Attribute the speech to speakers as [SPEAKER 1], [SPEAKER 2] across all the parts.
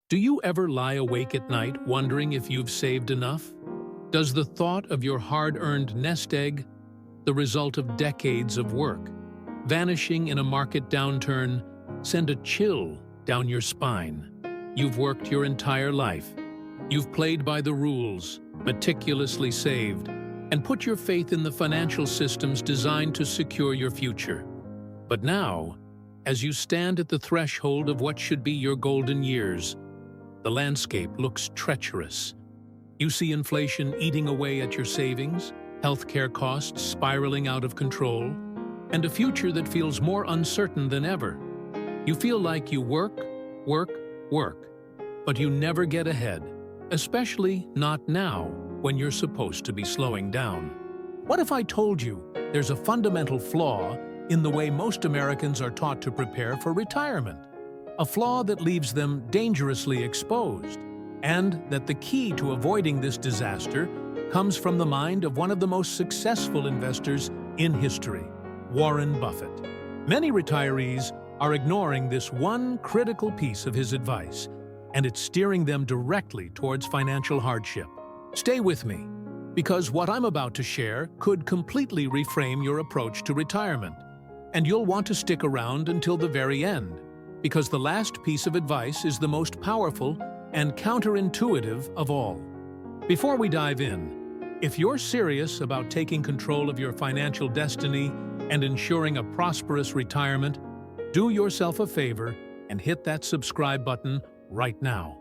[SPEAKER 1] Do you ever lie awake at night wondering if you've saved enough? Does the thought of your hard-earned nest egg, the result of decades of work, vanishing in a market downturn, send a chill down your spine? You've worked your entire life. You've played by the rules, meticulously saved, and put your faith in the financial systems designed to secure your future. But now, as you stand at the threshold of what should be your golden years, the landscape looks treacherous. You see inflation eating away at your savings, healthcare costs spiraling out of control, and a future that feels more uncertain than ever. You feel like you work, but you never get ahead, especially not now when you're supposed to be slowing down. What if I told you there's a fundamental flaw in the way most Americans are taught to prepare for retirement? A flaw that leaves them dangerously exposed, and that the key to avoiding this disaster comes from the mind of one of the most successful investors in history, Warren Buffett. Many retirees are ignoring this one critical piece of his advice, and it's steering them directly towards financial hardship. Stay with me, because what I'm about to share could completely reframe your approach to retirement, and you'll want to stick around until the very end, because the last piece of advice is the most powerful and counterintuitive of all. Before we dive in, if you're serious about taking control of your financial destiny and ensuring a prosperous retirement, do yourself a favor and hit that subscribe button right now.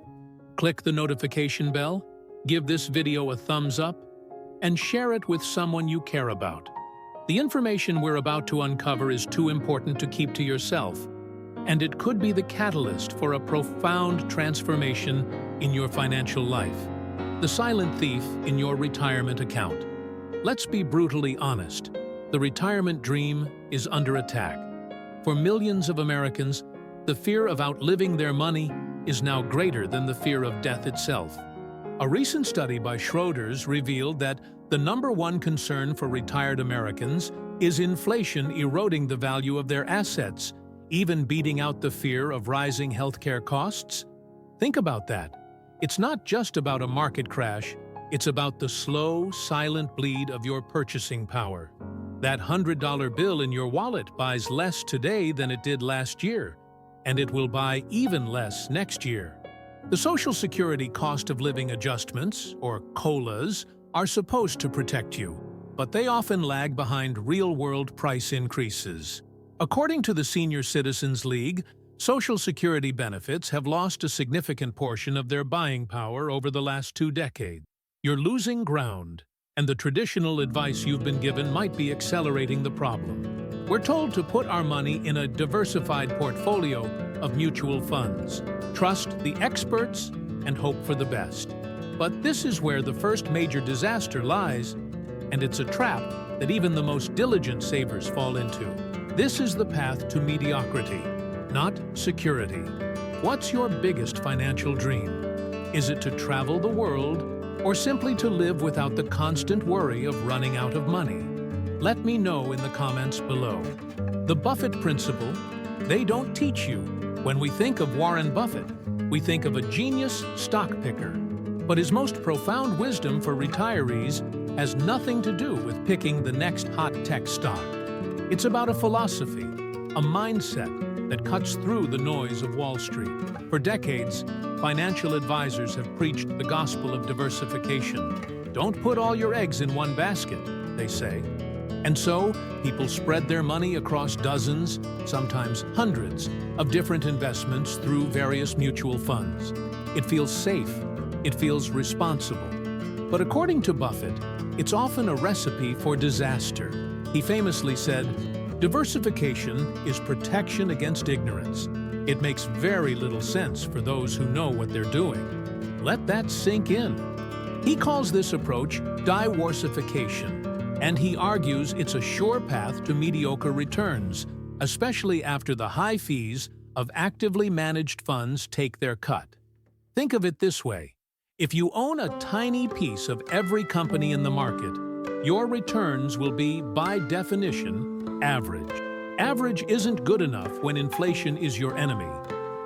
[SPEAKER 1] Click the notification bell, give this video a thumbs up, and share it with someone you care about. The information we're about to uncover is too important to keep to yourself, and it could be the catalyst for a profound transformation in your financial life. The silent thief in your retirement account. Let's be brutally honest. The retirement dream is under attack. For millions of Americans, the fear of outliving their money is now greater than the fear of death itself. A recent study by Schroders revealed that the #1 concern for retired Americans is inflation eroding the value of their assets, even beating out the fear of rising healthcare costs. Think about that. It's not just about a market crash, it's about the slow, silent bleed of your purchasing power. That $100 bill in your wallet buys less today than it did last year, and it will buy even less next year. The Social Security cost of living adjustments, or COLAs, are supposed to protect you, but they often lag behind real-world price increases. According to the Senior Citizens League, Social Security benefits have lost a significant portion of their buying power over the last 2 decades. You're losing ground, and the traditional advice you've been given might be accelerating the problem. We're told to put our money in a diversified portfolio of mutual funds, trust the experts, and hope for the best. But this is where the first major disaster lies, and it's a trap that even the most diligent savers fall into. This is the path to mediocrity, not security. What's your biggest financial dream? Is it to travel the world, or simply to live without the constant worry of running out of money? Let me know in the comments below. The Buffett principle, they don't teach you. When we think of Warren Buffett, we think of a genius stock picker. But his most profound wisdom for retirees has nothing to do with picking the next hot tech stock. It's about a philosophy, a mindset that cuts through the noise of Wall Street. For decades, financial advisors have preached the gospel of diversification. Don't put all your eggs in one basket, they say. And so, people spread their money across dozens, sometimes hundreds, of different investments through various mutual funds. It feels safe. It feels responsible. But according to Buffett, it's often a recipe for disaster. He famously said, "Diversification is protection against ignorance. It makes very little sense for those who know what they're doing." Let that sink in. He calls this approach diworsification, and he argues it's a sure path to mediocre returns, especially after the high fees of actively managed funds take their cut. Think of it this way. If you own a tiny piece of every company in the market, your returns will be, by definition, average. Average isn't good enough when inflation is your enemy.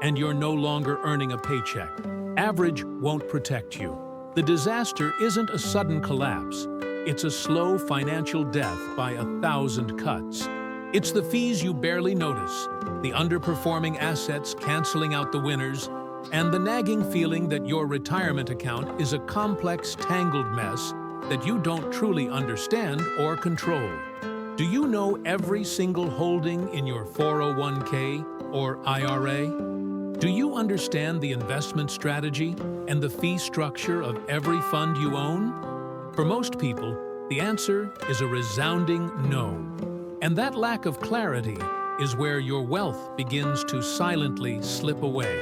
[SPEAKER 1] and you're no longer earning a paycheck. Average won't protect you. The disaster isn't a sudden collapse. It's a slow financial death by 1,000 cuts. It's the fees you barely notice, the underperforming assets canceling out the winners, and the nagging feeling that your retirement account is a complex, tangled mess that you don't truly understand or control. Do you know every single holding in your 401k or IRA? Do you understand the investment strategy and the fee structure of every fund you own? For most people, the answer is a resounding no. And that lack of clarity is where your wealth begins to silently slip away.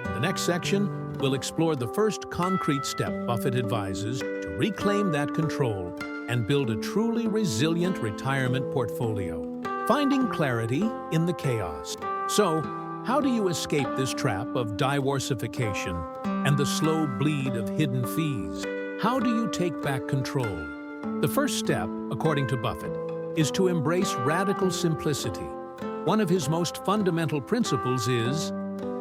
[SPEAKER 1] In the next section, we'll explore the first concrete step Buffett advises to reclaim that control and build a truly resilient retirement portfolio. Finding clarity in the chaos. So, how do you escape this trap of diworsification and the slow bleed of hidden fees? How do you take back control? The first step, according to Buffett, is to embrace radical simplicity. One of his most fundamental principles is,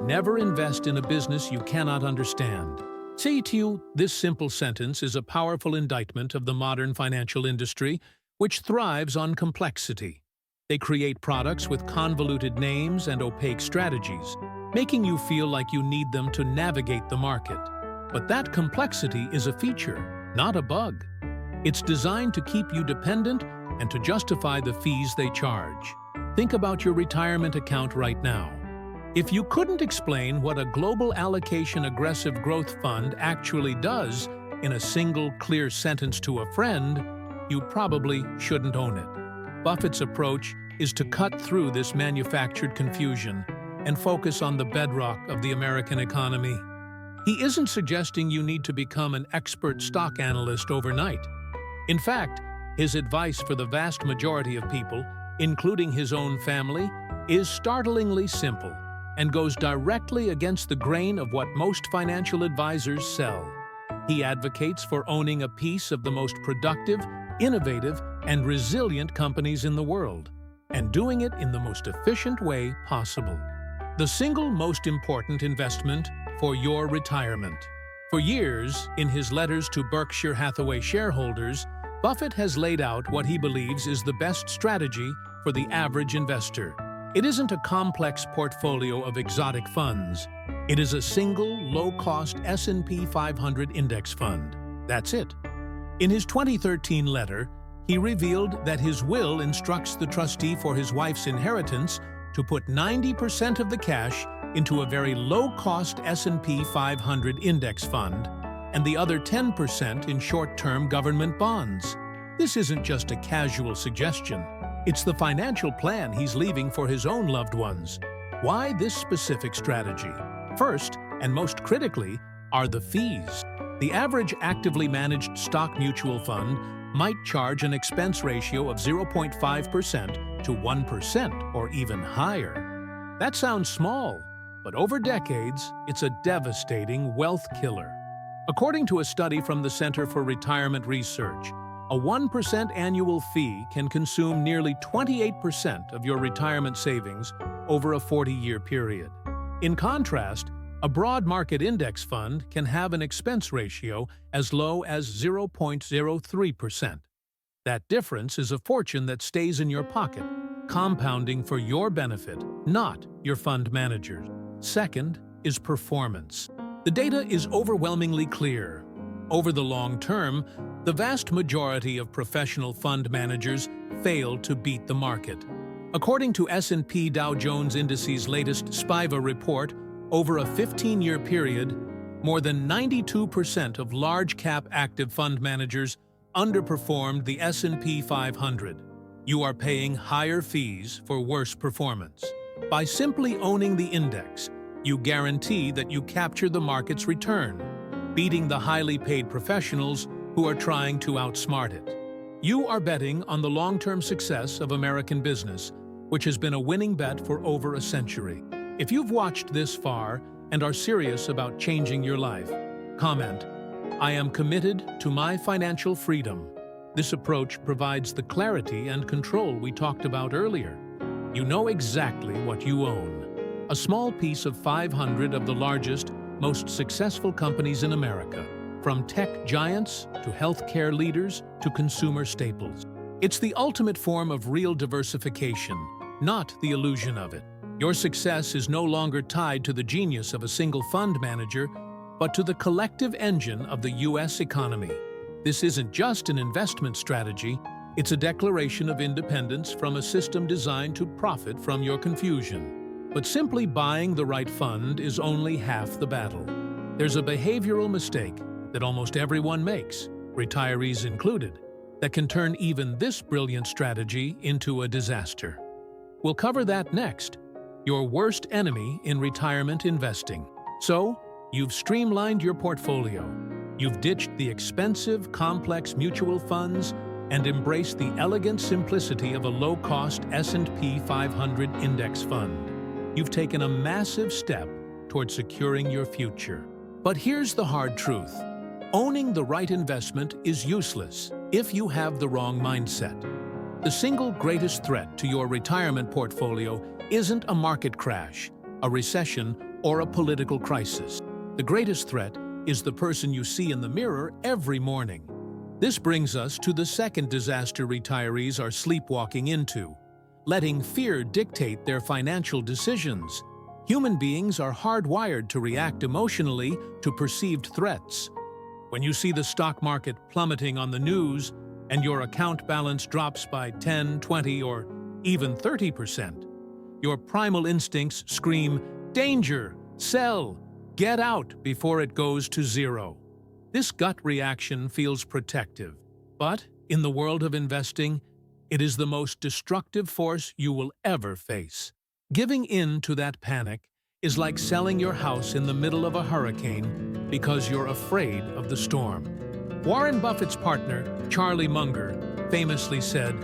[SPEAKER 1] never invest in a business you cannot understand. Say to you, this simple sentence is a powerful indictment of the modern financial industry, which thrives on complexity. They create products with convoluted names and opaque strategies, making you feel like you need them to navigate the market. But that complexity is a feature, not a bug. It's designed to keep you dependent and to justify the fees they charge. Think about your retirement account right now. If you couldn't explain what a global allocation aggressive growth fund actually does in a single clear sentence to a friend, you probably shouldn't own it. Buffett's approach is to cut through this manufactured confusion and focus on the bedrock of the American economy. He isn't suggesting you need to become an expert stock analyst overnight. In fact, his advice for the vast majority of people, including his own family, is startlingly simple and goes directly against the grain of what most financial advisors sell. He advocates for owning a piece of the most productive, innovative, and resilient companies in the world, and doing it in the most efficient way possible. The single most important investment for your retirement. For years, in his letters to Berkshire Hathaway shareholders, Buffett has laid out what he believes is the best strategy for the average investor. It isn't a complex portfolio of exotic funds. It is a single, low-cost S&P 500 index fund. That's it. In his 2013 letter, he revealed that his will instructs the trustee for his wife's inheritance to put 90% of the cash into a very low-cost S&P 500 index fund and the other 10% in short-term government bonds. This isn't just a casual suggestion. It's the financial plan he's leaving for his own loved ones. Why this specific strategy? First, and most critically, are the fees. The average actively managed stock mutual fund might charge an expense ratio of 0.5% to 1% or even higher. That sounds small, but over decades, it's a devastating wealth killer. According to a study from the Center for Retirement Research, a 1% annual fee can consume nearly 28% of your retirement savings over a 40-year period. In contrast, a broad market index fund can have an expense ratio as low as 0.03%. That difference is a fortune that stays in your pocket, compounding for your benefit, not your fund manager's. Second is performance. The data is overwhelmingly clear. Over the long term, the vast majority of professional fund managers fail to beat the market. According to S&P Dow Jones Indices' latest SPIVA report, over a 15-year period, more than 92% of large-cap active fund managers underperformed the S&P 500. You are paying higher fees for worse performance. By simply owning the index, you guarantee that you capture the market's return, beating the highly paid professionals who are trying to outsmart it. You are betting on the long-term success of American business, which has been a winning bet for over a century. If you've watched this far and are serious about changing your life, comment, "I am committed to my financial freedom." This approach provides the clarity and control we talked about earlier. You know exactly what you own. a small piece of 500 of the largest, most successful companies in America, from tech giants to healthcare leaders to consumer staples. It's the ultimate form of real diversification, not the illusion of it. Your success is no longer tied to the genius of a single fund manager, but to the collective engine of the U.S. economy. This isn't just an investment strategy, it's a declaration of independence from a system designed to profit from your confusion. But simply buying the right fund is only half the battle. There's a behavioral mistake that almost everyone makes, retirees included, that can turn even this brilliant strategy into a disaster. We'll cover that next, your worst enemy in retirement investing. So, you've streamlined your portfolio. You've ditched the expensive, complex mutual funds and embraced the elegant simplicity of a low-cost S&P 500 index fund. You've taken a massive step toward securing your future. But here's the hard truth. Owning the right investment is useless if you have the wrong mindset. The single greatest threat to your retirement portfolio isn't a market crash, a recession, or a political crisis. The greatest threat is the person you see in the mirror every morning. This brings us to the second disaster retirees are sleepwalking into, letting fear dictate their financial decisions. Human beings are hardwired to react emotionally to perceived threats. When you see the stock market plummeting on the news and your account balance drops by 10, 20, or even 30%, your primal instincts scream, "Danger! Sell! Get out before it goes to zero." This gut reaction feels protective, but in the world of investing, it is the most destructive force you will ever face. Giving in to that panic is like selling your house in the middle of a hurricane because you're afraid of the storm. Warren Buffett's partner, Charlie Munger, famously said,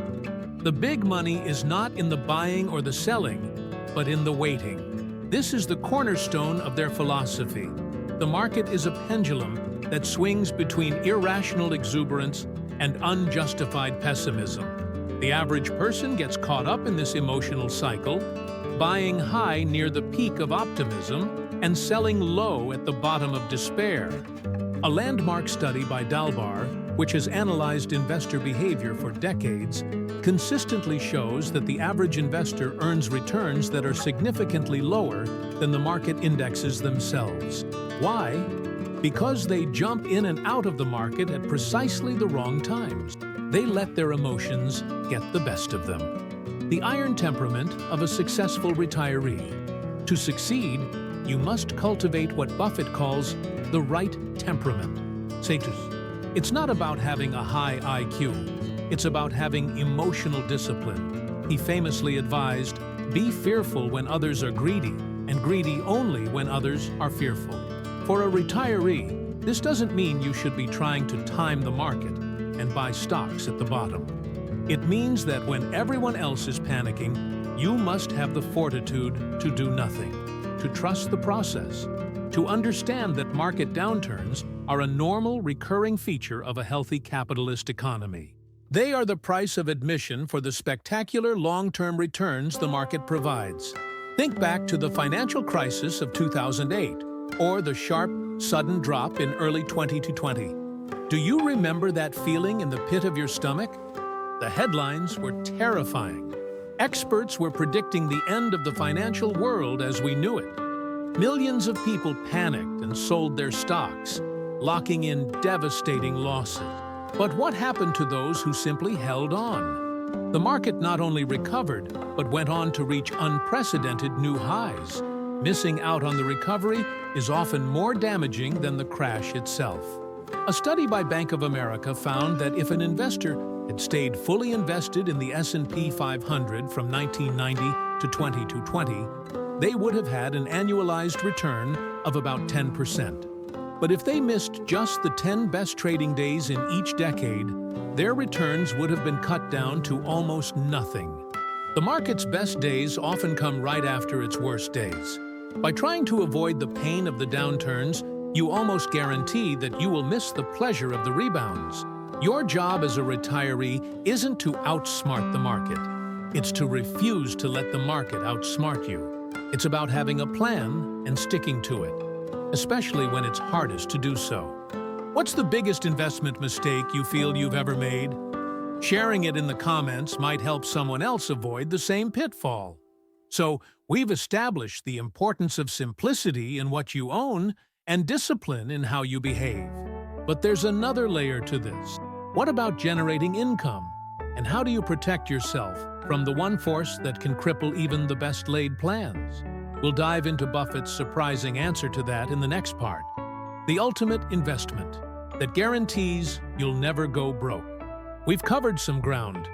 [SPEAKER 1] "The big money is not in the buying or the selling, but in the waiting." This is the cornerstone of their philosophy. The market is a pendulum that swings between irrational exuberance and unjustified pessimism. The average person gets caught up in this emotional cycle, buying high near the peak of optimism and selling low at the bottom of despair. A landmark study by Dalbar, which has analyzed investor behavior for decades, consistently shows that the average investor earns returns that are significantly lower than the market indexes themselves. Why? Because they jump in and out of the market at precisely the wrong times. They let their emotions get the best of them. The iron temperament of a successful retiree. To succeed, you must cultivate what Buffett calls the right temperament. Status. It's not about having a high IQ. It's about having emotional discipline. He famously advised, "Be fearful when others are greedy, and greedy only when others are fearful." For a retiree, this doesn't mean you should be trying to time the market and buy stocks at the bottom. It means that when everyone else is panicking, you must have the fortitude to do nothing, to trust the process, to understand that market downturns are a normal, recurring feature of a healthy capitalist economy. They are the price of admission for the spectacular long-term returns the market provides. Think back to the financial crisis of 2008, or the sharp, sudden drop in early 2020. Do you remember that feeling in the pit of your stomach? The headlines were terrifying. Experts were predicting the end of the financial world as we knew it. Millions of people panicked and sold their stocks, locking in devastating losses. But what happened to those who simply held on? The market not only recovered, but went on to reach unprecedented new highs. Missing out on the recovery is often more damaging than the crash itself. A study by Bank of America found that if an investor had stayed fully invested in the S&P 500 from 1990 to 2020, they would have had an annualized return of about 10%. But if they missed just the 10 best trading days in each decade, their returns would have been cut down to almost nothing. The market's best days often come right after its worst days. By trying to avoid the pain of the downturns, you almost guarantee that you will miss the pleasure of the rebounds. Your job as a retiree isn't to outsmart the market. It's to refuse to let the market outsmart you. It's about having a plan and sticking to it, especially when it's hardest to do so. What's the biggest investment mistake you feel you've ever made? Sharing it in the comments might help someone else avoid the same pitfall. So, we've established the importance of simplicity in what you own and discipline in how you behave. But there's another layer to this. What about generating income? And how do you protect yourself from the one force that can cripple even the best-laid plans? We'll dive into Buffett's surprising answer to that in the next part. The ultimate investment that guarantees you'll never go broke. We've covered some ground.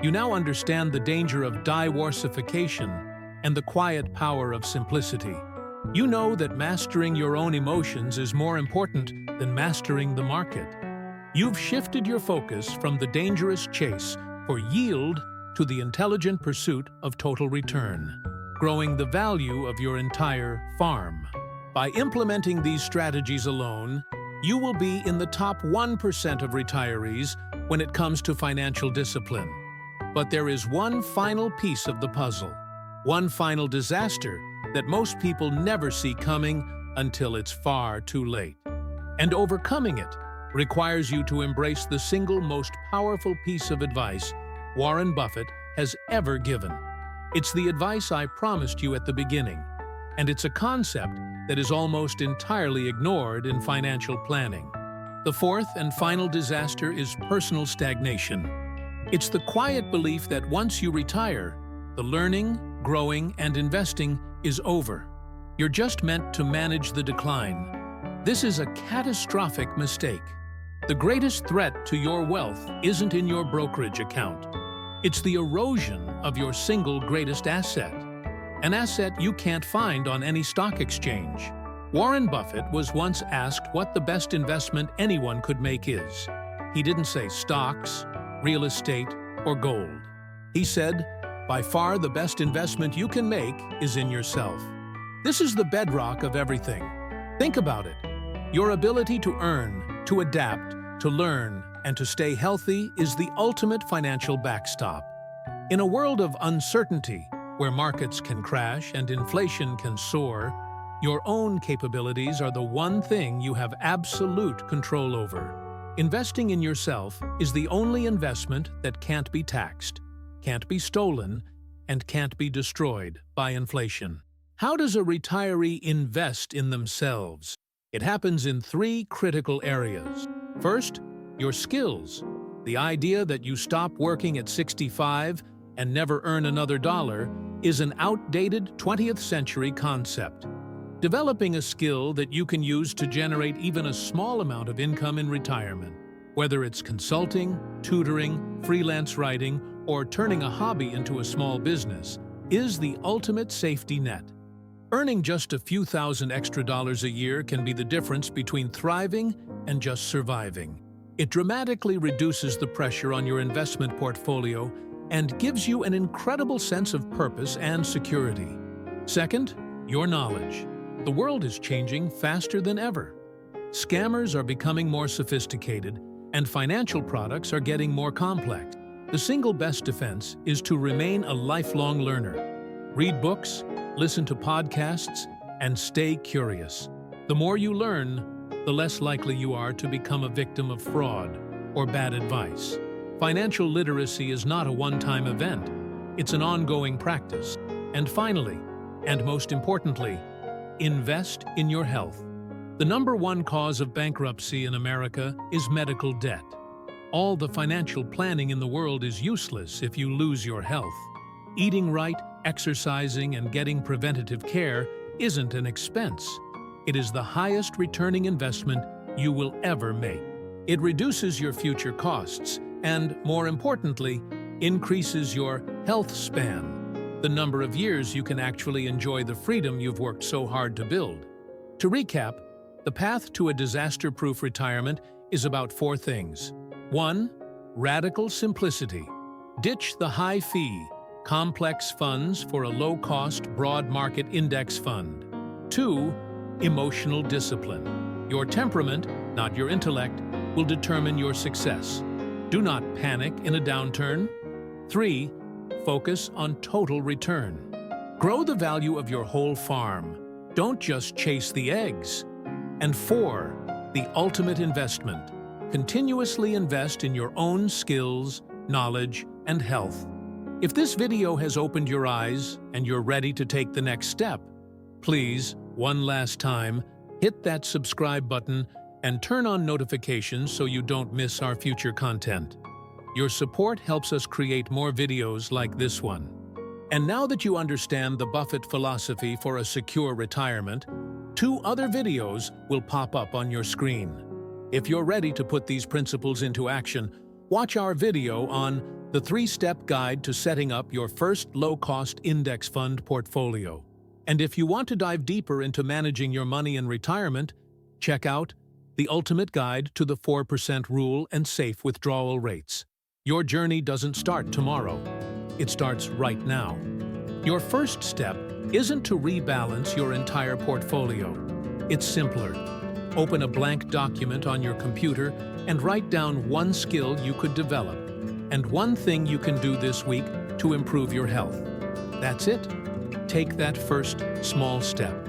[SPEAKER 1] You now understand the danger of diworsification and the quiet power of simplicity. You know that mastering your own emotions is more important than mastering the market. You've shifted your focus from the dangerous chase for yield to the intelligent pursuit of total return, growing the value of your entire farm. By implementing these strategies alone, you will be in the top 1% of retirees when it comes to financial discipline. But there is one final piece of the puzzle, one final disaster that most people never see coming until it's far too late. And overcoming it requires you to embrace the single most powerful piece of advice Warren Buffett has ever given. It's the advice I promised you at the beginning, and it's a concept that is almost entirely ignored in financial planning. The fourth and final disaster is personal stagnation. It's the quiet belief that once you retire, the learning, growing, and investing is over. You're just meant to manage the decline. This is a catastrophic mistake. The greatest threat to your wealth isn't in your brokerage account. It's the erosion of your single greatest asset, an asset you can't find on any stock exchange. Warren Buffett was once asked what the best investment anyone could make is. He didn't say stocks, real estate, or gold. He said, by far the best investment you can make is in yourself. This is the bedrock of everything. Think about it. Your ability to earn, to adapt, to learn, and to stay healthy is the ultimate financial backstop. In a world of uncertainty, where markets can crash and inflation can soar, your own capabilities are the one thing you have absolute control over. Investing in yourself is the only investment that can't be taxed, can't be stolen, and can't be destroyed by inflation. How does a retiree invest in themselves? It happens in three critical areas. First, your skills. The idea that you stop working at 65 and never earn another dollar is an outdated 20th century concept. Developing a skill that you can use to generate even a small amount of income in retirement, whether it's consulting, tutoring, freelance writing, or turning a hobby into a small business, is the ultimate safety net. Earning just a few thousand extra dollars a year can be the difference between thriving and just surviving. It dramatically reduces the pressure on your investment portfolio and gives you an incredible sense of purpose and security. Second, your knowledge. The world is changing faster than ever. Scammers are becoming more sophisticated, and financial products are getting more complex. The single best defense is to remain a lifelong learner. Read books, listen to podcasts, and stay curious. The more you learn, the less likely you are to become a victim of fraud or bad advice. Financial literacy is not a one-time event. It's an ongoing practice. And finally, and most importantly, invest in your health. The number one cause of bankruptcy in America is medical debt. All the financial planning in the world is useless if you lose your health. Eating right, exercising, and getting preventative care isn't an expense. It is the highest returning investment you will ever make. It reduces your future costs and, more importantly, increases your health span, the number of years you can actually enjoy the freedom you've worked so hard to build. To recap, the path to a disaster-proof retirement is about four things. 1. Radical simplicity. Ditch the high-fee, complex funds for a low-cost, broad-market index fund. 2. Emotional discipline. Your temperament, not your intellect, will determine your success. Do not panic in a downturn. 3. Focus on total return. Grow the value of your whole farm. Don't just chase the eggs. And 4, the ultimate investment. Continuously invest in your own skills, knowledge, and health. If this video has opened your eyes and you're ready to take the next step, please, one last time, hit that subscribe button and turn on notifications so you don't miss our future content. Your support helps us create more videos like this one. And now that you understand the Buffett philosophy for a secure retirement, 2 other videos will pop up on your screen. If you're ready to put these principles into action, watch our video on the 3-step guide to setting up your first low-cost index fund portfolio. And if you want to dive deeper into managing your money in retirement, check out the ultimate guide to the 4% rule and safe withdrawal rates. Your journey doesn't start tomorrow. It starts right now. Your first step isn't to rebalance your entire portfolio. It's simpler. Open a blank document on your computer and write down 1 skill you could develop and 1 thing you can do this week to improve your health. That's it. Take that first small step.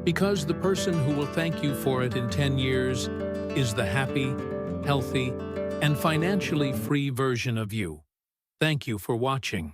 [SPEAKER 1] Because the person who will thank you for it in 10 years is the happy, healthy, and financially free version of you. Thank you for watching.